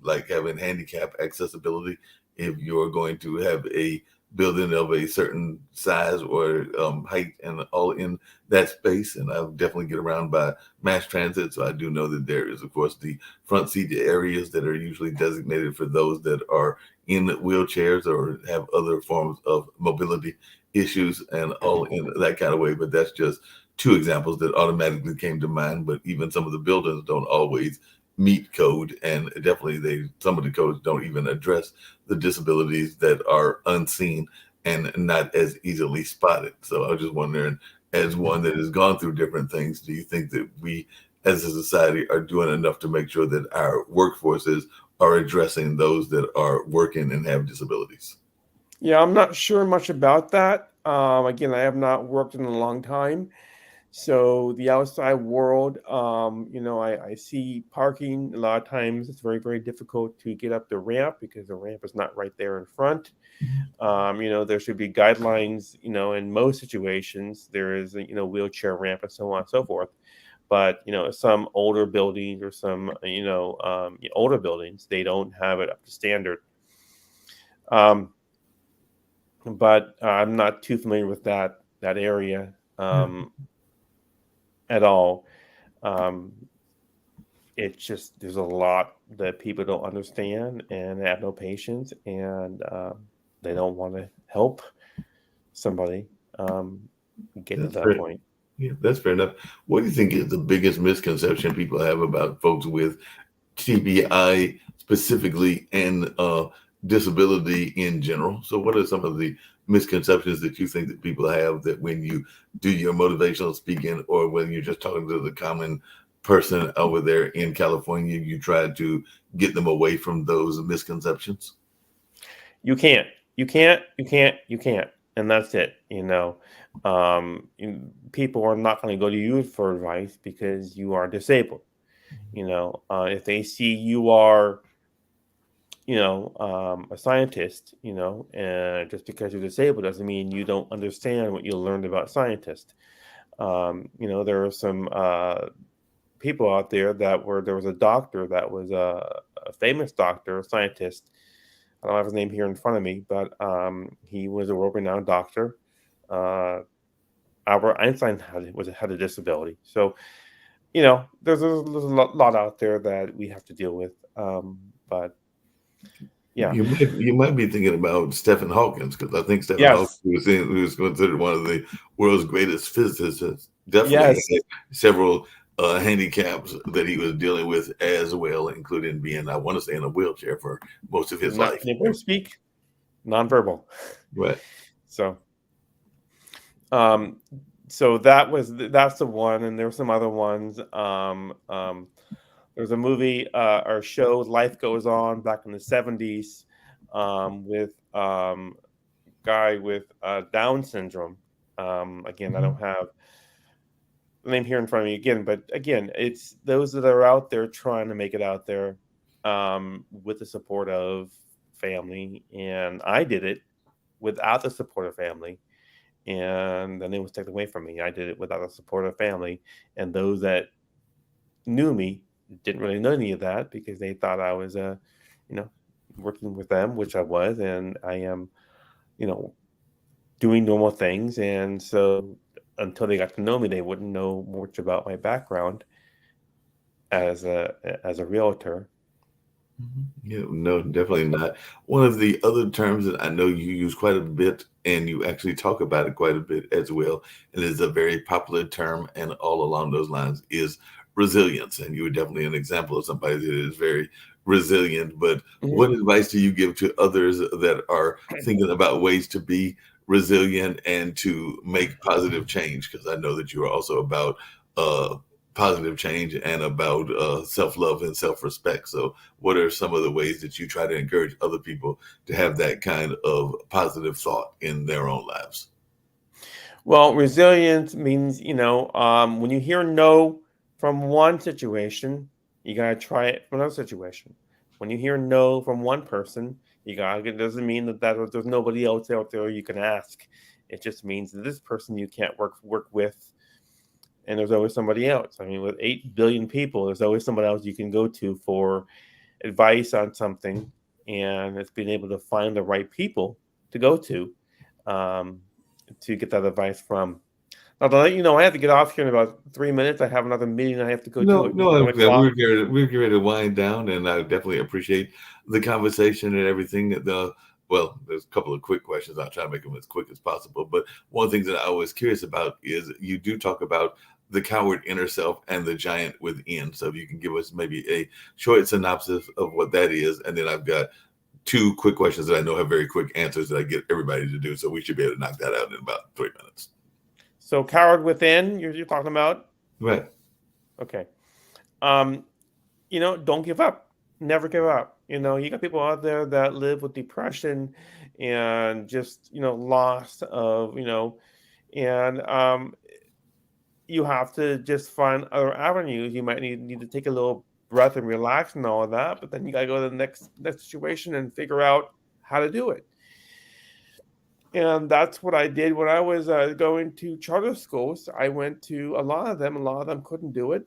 like having handicap accessibility. If you're going to have a building of a certain size or height and all in that space. And I'll definitely get around by mass transit. So I do know that there is, of course, the front seat areas that are usually designated for those that are in wheelchairs or have other forms of mobility issues and all in that kind of way. But that's just two examples that automatically came to mind. But even some of the buildings don't always meet code, and definitely some of the codes don't even address the disabilities that are unseen and not as easily spotted. So I was just wondering, as one that has gone through different things, do you think that we as a society are doing enough to make sure that our workforces are addressing those that are working and have disabilities? Yeah, I'm not sure much about that. Again, I have not worked in a long time. So the outside world, I see parking. A lot of times it's very, very difficult to get up the ramp because the ramp is not right there in front. There should be guidelines, in most situations. There is a, wheelchair ramp and so on and so forth. But, some older buildings or some, older buildings, they don't have it up to standard. But I'm not too familiar with that area. at all. Um, it's just there's a lot that people don't understand and have no patience, and they don't want to help somebody get to That's that fair. point. Yeah, that's fair enough. What do you think is the biggest misconception people have about folks with TBI specifically and disability in general? So, what are some of the misconceptions that you think that people have that when you do your motivational speaking or when you're just talking to the common person over there in California, you try to get them away from those misconceptions? You can't, you can't, and that's it. People are not going to go to you for advice because you are disabled. If they see you are, a scientist, and just because you're disabled doesn't mean you don't understand what you learned about scientists. There are some people out there there was a doctor that was a famous doctor, a scientist. I don't have his name here in front of me, but he was a world-renowned doctor. Albert Einstein had a disability, so there's a lot out there that we have to deal with. But yeah, You might be thinking about Stephen Hawking because I think Stephen Hawking yes, was considered one of the world's greatest physicists. Definitely yes. had several handicaps that he was dealing with as well, including being, I want to say, in a wheelchair for most of his Not life. able to speak, nonverbal. Right. So, um, that's the one, and there were some other ones. There was a movie or show, Life Goes On, back in the 70s, with guy with Down syndrome. Again, I don't have the name here in front of me again, but again, it's those that are out there trying to make it out there with the support of family, and I did it without the support of family, and then it was taken away from me. I did it without the support of family, and those that knew me didn't really know any of that because they thought I was you know, working with them, which I was, and I am, you know, doing normal things. And so until they got to know me, they wouldn't know much about my background as a realtor. Yeah, no, definitely not. One of the other terms that I know you use quite a bit, and you actually talk about it quite a bit as well, and is a very popular term, and all along those lines is resilience. And you were definitely an example of somebody that is very resilient. But Mhm. what advice do you give to others that are thinking about ways to be resilient and to make positive change? Because I know that you are also about positive change and about self-love and self-respect. So what are some of the ways that you try to encourage other people to have that kind of positive thought in their own lives? Well, resilience means, when you hear no from one situation, you got to try it from another situation. When you hear no from one person, it doesn't mean that there's nobody else out there you can ask. It just means that this person you can't work with, and there's always somebody else. I mean, with 8 billion people, there's always somebody else you can go to for advice on something, and it's being able to find the right people to go um, to get that advice from. Now, to let you know, I have to get off here in about 3 minutes. I have another meeting I have to go No, to at no, 1 o'clock. we're getting ready to wind down, and I definitely appreciate the conversation and everything. Well, there's a couple of quick questions. I'll try to make them as quick as possible. But one thing that I was curious about is you do talk about the coward inner self and the giant within. So if you can give us maybe a short synopsis of what that is, and then I've got two quick questions that I know have very quick answers that I get everybody to do. So we should be able to knock that out in about 3 minutes. So, coward within, you're talking about? Right. Okay. Don't give up. Never give up. You got people out there that live with depression and just, loss of, and you have to just find other avenues. You might need to take a little breath and relax and all of that, but then you got to go to the next situation and figure out how to do it. And that's what I did when I was going to charter schools. I went to a lot of them. A lot of them couldn't do it.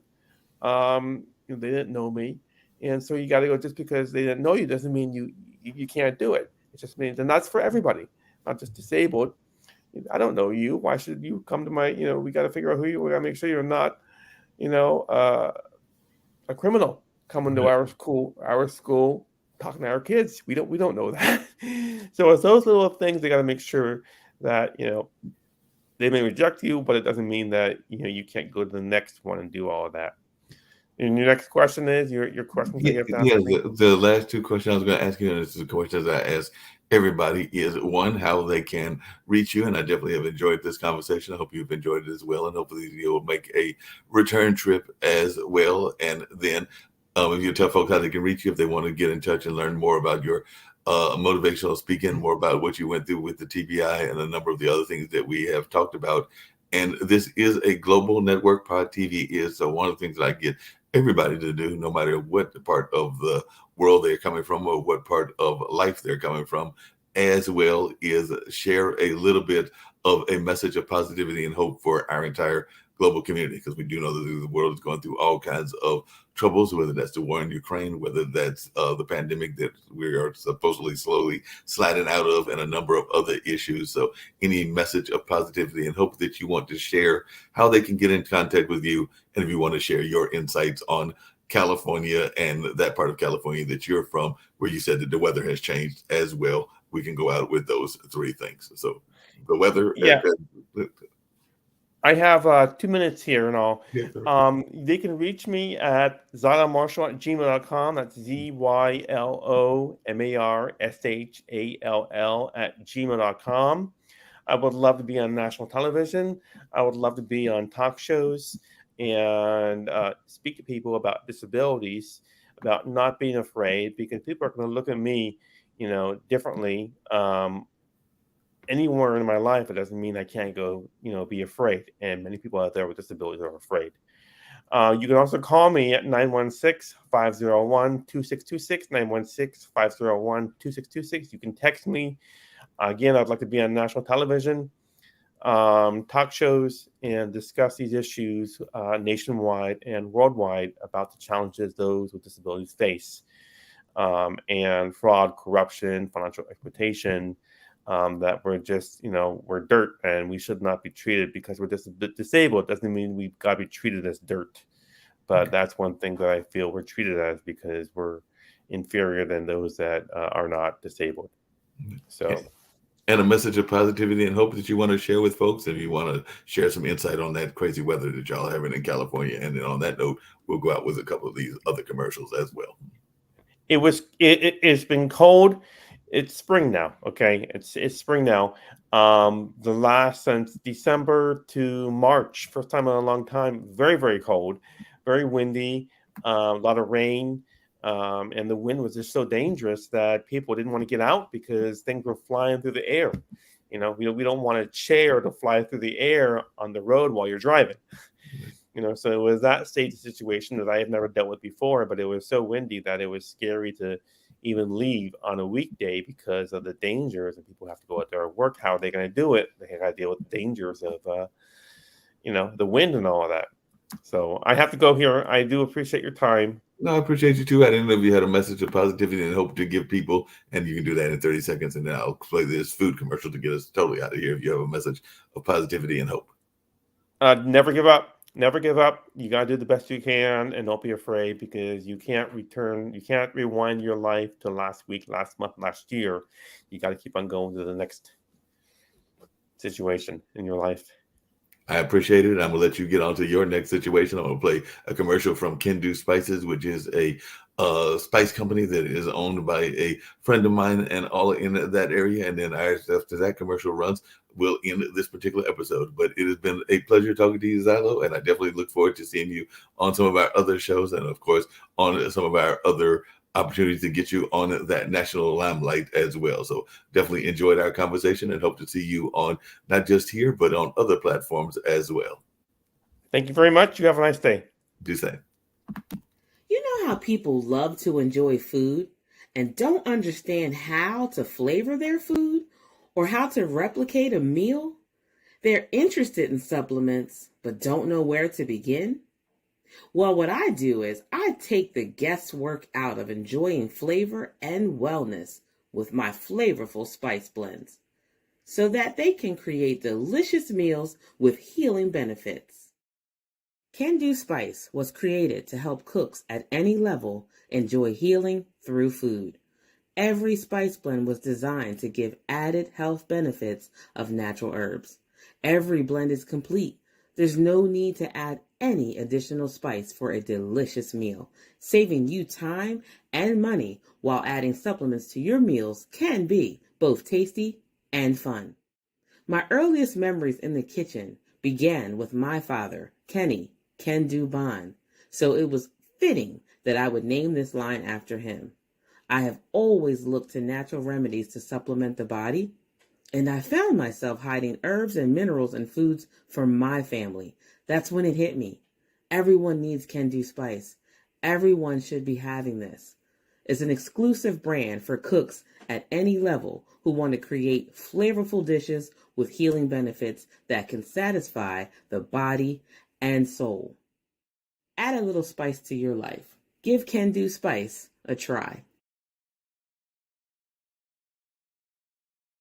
They didn't know me, and so you got to go. Just because they didn't know you doesn't mean you can't do it. It just means, and that's for everybody, not just disabled. I don't know you. Why should you come to my? We got to figure out who you. We got to make sure you're not, a criminal coming to our school, talking to our kids. We don't know that. So it's those little things they got to make sure that they may reject you, but it doesn't mean that you can't go to the next one and do all of that. And your next question is your questions that you have to ask me. The last two questions I was going to ask you, and this is the questions I ask everybody, is one, how they can reach you. And I definitely have enjoyed this conversation. I hope you've enjoyed it as well. And hopefully you'll make a return trip as well. And then if you tell folks how they can reach you, if they want to get in touch and learn more about your motivational speaking, more about what you went through with the TBI and a number of the other things that we have talked about. And this is a global network. Pod TV is. So one of the things that I get everybody to do, no matter what part of the world they're coming from or what part of life they're coming from, as well, is share a little bit of a message of positivity and hope for our entire global community, because we do know that the world is going through all kinds of troubles, whether that's the war in Ukraine, whether that's the pandemic that we are supposedly slowly sliding out of, and a number of other issues. So any message of positivity and hope that you want to share, how they can get in contact with you, and if you want to share your insights on California and that part of California that you're from, where you said that the weather has changed as well, we can go out with those three things. So the weather. Yeah. I have 2 minutes here and all. Yeah. They can reach me at zylomarshall@gmail.com. That's ZYLOMARSHALL@gmail.com. I would love to be on national television. I would love to be on talk shows and speak to people about disabilities, about not being afraid, because people are going to look at me, differently. Anywhere in my life, it doesn't mean I can't go, be afraid. And many people out there with disabilities are afraid. You can also call me at 916-501-2626, 916-501-2626. You can text me. Again, I'd like to be on national television, talk shows, and discuss these issues nationwide and worldwide about the challenges those with disabilities face, and fraud, corruption, financial exploitation, that we're just, we're dirt and we should not be treated because we're disabled. Doesn't mean we've got to be treated as dirt. But that's one thing that I feel we're treated as, because we're inferior than those that are not disabled. So. And a message of positivity and hope that you want to share with folks, if you want to share some insight on that crazy weather that y'all are having in California. And then on that note, we'll go out with a couple of these other commercials as well. It's been cold. It's spring now. Okay. It's spring now. The last since December to March, first time in a long time, very, very cold, very windy, a lot of rain. And the wind was just so dangerous that people didn't want to get out because things were flying through the air. We don't want a chair to fly through the air on the road while you're driving. So it was that state of situation that I have never dealt with before, but it was so windy that it was scary to even leave on a weekday because of the dangers, and people have to go out there and work. How are they going to do it? They got to deal with the dangers of, the wind and all of that. So I have to go here. I do appreciate your time. No, I appreciate you too. I didn't know if you had a message of positivity and hope to give people, and you can do that in 30 seconds. And then I'll play this food commercial to get us totally out of here. If you have a message of positivity and hope. Never give up. Never give up. You got to do the best you can, and don't be afraid, because you can't rewind your life to last week, last month, last year. You got to keep on going to the next situation in your life. I appreciate it. I'm going to let you get on to your next situation. I'm going to play a commercial from Kendu Spices, which is a spice company that is owned by a friend of mine and all in that area. And then after that commercial runs, we'll end this particular episode. But it has been a pleasure talking to you, Zylo, and I definitely look forward to seeing you on some of our other shows, and of course on some of our other opportunities to get you on that national limelight as well. So definitely enjoyed our conversation and hope to see you on not just here, but on other platforms as well. Thank you very much. You have a nice day. Do same. You know how people love to enjoy food and don't understand how to flavor their food or how to replicate a meal? They're interested in supplements, but don't know where to begin? Well, what I do is I take the guesswork out of enjoying flavor and wellness with my flavorful spice blends. so that they can create delicious meals with healing benefits. Can-Do Spice was created to help cooks at any level enjoy healing through food. Every spice blend was designed to give added health benefits of natural herbs. Every blend is complete. There's no need to add any additional spice for a delicious meal. Saving you time and money while adding supplements to your meals can be both tasty and fun. My earliest memories in the kitchen began with my father, Kenny Can-Do Bond, so it was fitting that I would name this line after him. I have always looked to natural remedies to supplement the body, and I found myself hiding herbs and minerals in foods for my family. That's when it hit me. Everyone needs Can-Do Spice. Everyone should be having this. It's an exclusive brand for cooks at any level who want to create flavorful dishes with healing benefits that can satisfy the body and soul. Add a little spice to your life. Give Can-Do Spice a try.